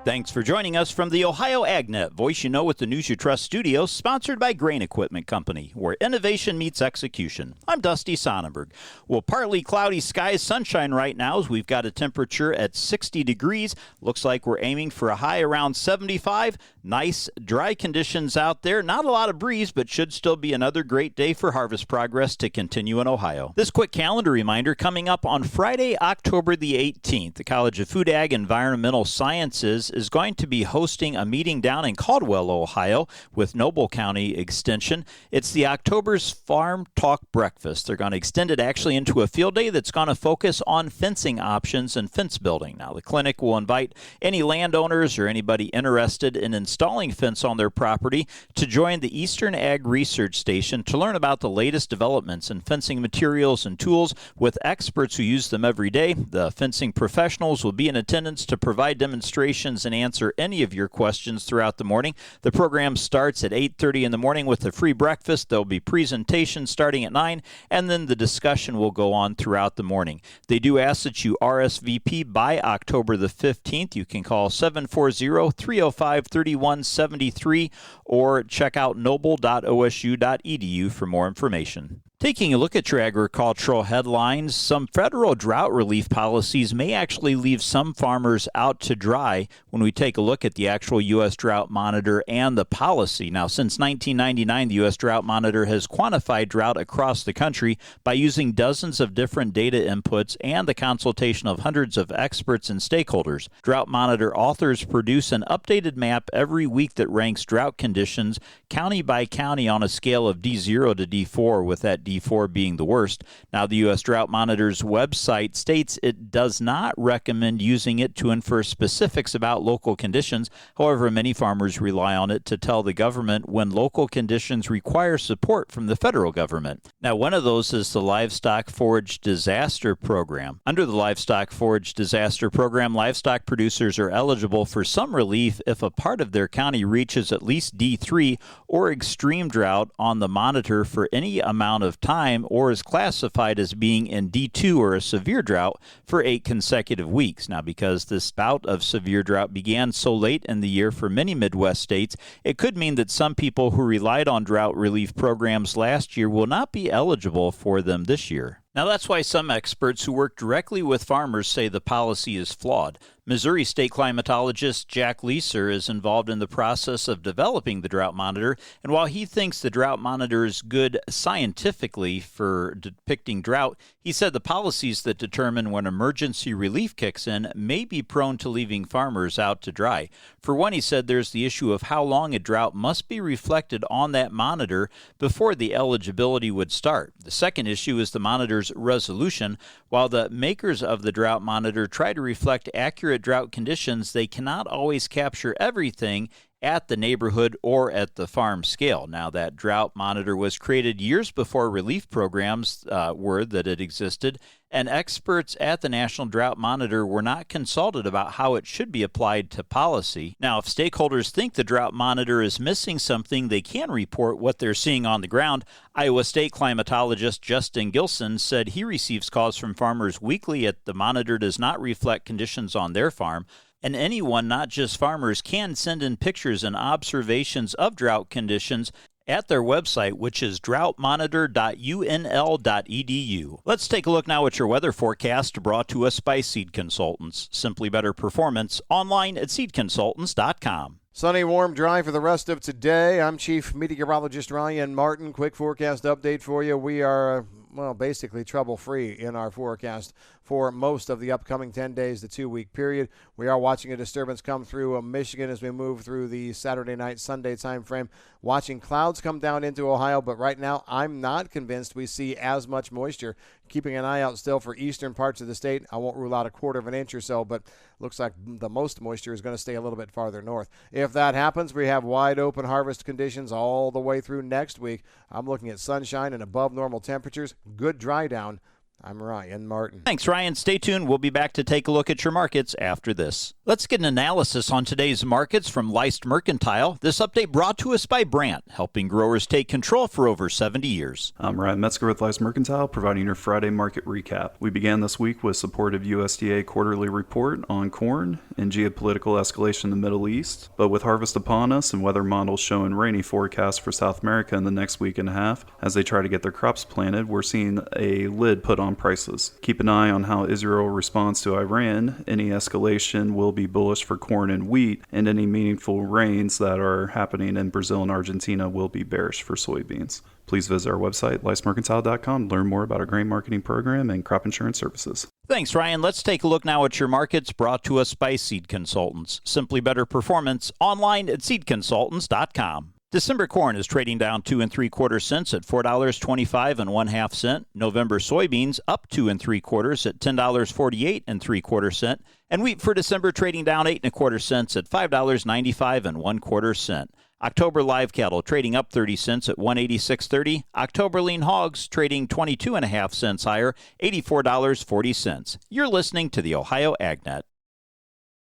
Thanks for joining us from the Ohio AgNet, voice you know with the news you trust studio, sponsored by Grain Equipment Company, where innovation meets execution. I'm Dusty Sonnenberg. Well, partly cloudy skies, sunshine right now as we've got a temperature at 60 degrees. Looks like we're aiming for a high around 75. Nice dry conditions out there. Not a lot of breeze, but should still be another great day for harvest progress to continue in Ohio. This quick calendar reminder coming up on Friday, October the 18th. The College of Food, Ag, Environmental Sciences is going to be hosting a meeting down in Caldwell, Ohio with Noble County Extension. It's the October's Farm Talk Breakfast. They're going to extend it actually into a field day that's going to focus on fencing options and fence building. Now, the clinic will invite any landowners or anybody interested in installing fence on their property to join the Eastern Ag Research Station to learn about the latest developments in fencing materials and tools with experts who use them every day. The fencing professionals will be in attendance to provide demonstrations and answer any of your questions throughout the morning. The program starts at 8:30 in the morning with a free breakfast. There'll be presentations starting at 9, and then the discussion will go on throughout the morning. They do ask that you RSVP by October the 15th. You can call 740-305-3173 or check out noble.osu.edu for more information. Taking a look at your agricultural headlines, some federal drought relief policies may actually leave some farmers out to dry when we take a look at the actual U.S. Drought Monitor and the policy. Now, since 1999, the U.S. Drought Monitor has quantified drought across the country by using dozens of different data inputs and the consultation of hundreds of experts and stakeholders. Drought Monitor authors produce an updated map every week that ranks drought conditions county by county on a scale of D0 to D4, with that D4 being the worst. Now, the U.S. Drought Monitor's website states it does not recommend using it to infer specifics about local conditions. However, many farmers rely on it to tell the government when local conditions require support from the federal government. Now, one of those is the Livestock Forage Disaster Program. Under the Livestock Forage Disaster Program, livestock producers are eligible for some relief if a part of their county reaches at least D3 or extreme drought on the monitor for any amount of time, or is classified as being in D2 or a severe drought for 8 consecutive weeks. Now, because this bout of severe drought began so late in the year for many Midwest states, it could mean that some people who relied on drought relief programs last year will not be eligible for them this year. Now, that's why some experts who work directly with farmers say the policy is flawed. Missouri state climatologist Jack Leeser is involved in the process of developing the Drought Monitor, and while he thinks the Drought Monitor is good scientifically for depicting drought, he said the policies that determine when emergency relief kicks in may be prone to leaving farmers out to dry. For one, he said there's the issue of how long a drought must be reflected on that monitor before the eligibility would start. The second issue is the monitor's resolution. While the makers of the Drought Monitor try to reflect accurate drought conditions, they cannot always capture everything at the neighborhood or at the farm scale. Now, that Drought Monitor was created years before relief programs were that it existed, and experts at the National Drought Monitor were not consulted about how it should be applied to policy. Now, if stakeholders think the Drought Monitor is missing something, they can report what they're seeing on the ground. Iowa State climatologist Justin Gilson said he receives calls from farmers weekly at the monitor does not reflect conditions on their farm. And anyone, not just farmers, can send in pictures and observations of drought conditions at their website, which is droughtmonitor.unl.edu. Let's take a look now at your weather forecast brought to us by Seed Consultants. Simply better performance online at seedconsultants.com. Sunny, warm, dry for the rest of today. I'm Chief Meteorologist Ryan Martin. Quick forecast update for you. We are, basically trouble-free in our forecast for most of the upcoming 10 days, the 2-week period. We are watching a disturbance come through Michigan as we move through the Saturday night, Sunday time frame. Watching clouds come down into Ohio, but right now I'm not convinced we see as much moisture. Keeping an eye out still for eastern parts of the state. I won't rule out a 1/4 inch or so, but looks like the most moisture is going to stay a little bit farther north. If that happens, we have wide open harvest conditions all the way through next week. I'm looking at sunshine and above normal temperatures, good dry down. I'm Ryan Martin. Thanks, Ryan. Stay tuned. We'll be back to take a look at your markets after this. Let's get an analysis on today's markets from Leist Mercantile. This update brought to us by Brandt, helping growers take control for over 70 years. I'm Ryan Metzger with Leist Mercantile, providing your Friday market recap. We began this week with supportive USDA quarterly report on corn and geopolitical escalation in the Middle East. But with harvest upon us and weather models showing rainy forecasts for South America in the next week and a half, as they try to get their crops planted, we're seeing a lid put on prices. Keep an eye on how Israel responds to Iran. Any escalation will be bullish for corn and wheat, and any meaningful rains that are happening in Brazil and Argentina will be bearish for soybeans. Please visit our website, leistmercantile.com, to learn more about our grain marketing program and crop insurance services. Thanks, Ryan. Let's take a look now at your markets, brought to us by Seed Consultants. Simply better performance online at seedconsultants.com. December corn is trading down 2 3/4 cents at $4.25 1/2 cents. November soybeans up 2 3/4 at $10.48 3/4 cents. And wheat for December trading down 8 1/4 cents at $5.95 1/4 cents. October live cattle trading up 30 cents at $186.30. October lean hogs trading 22.5 cents higher, $84.40. You're listening to the Ohio AgNet.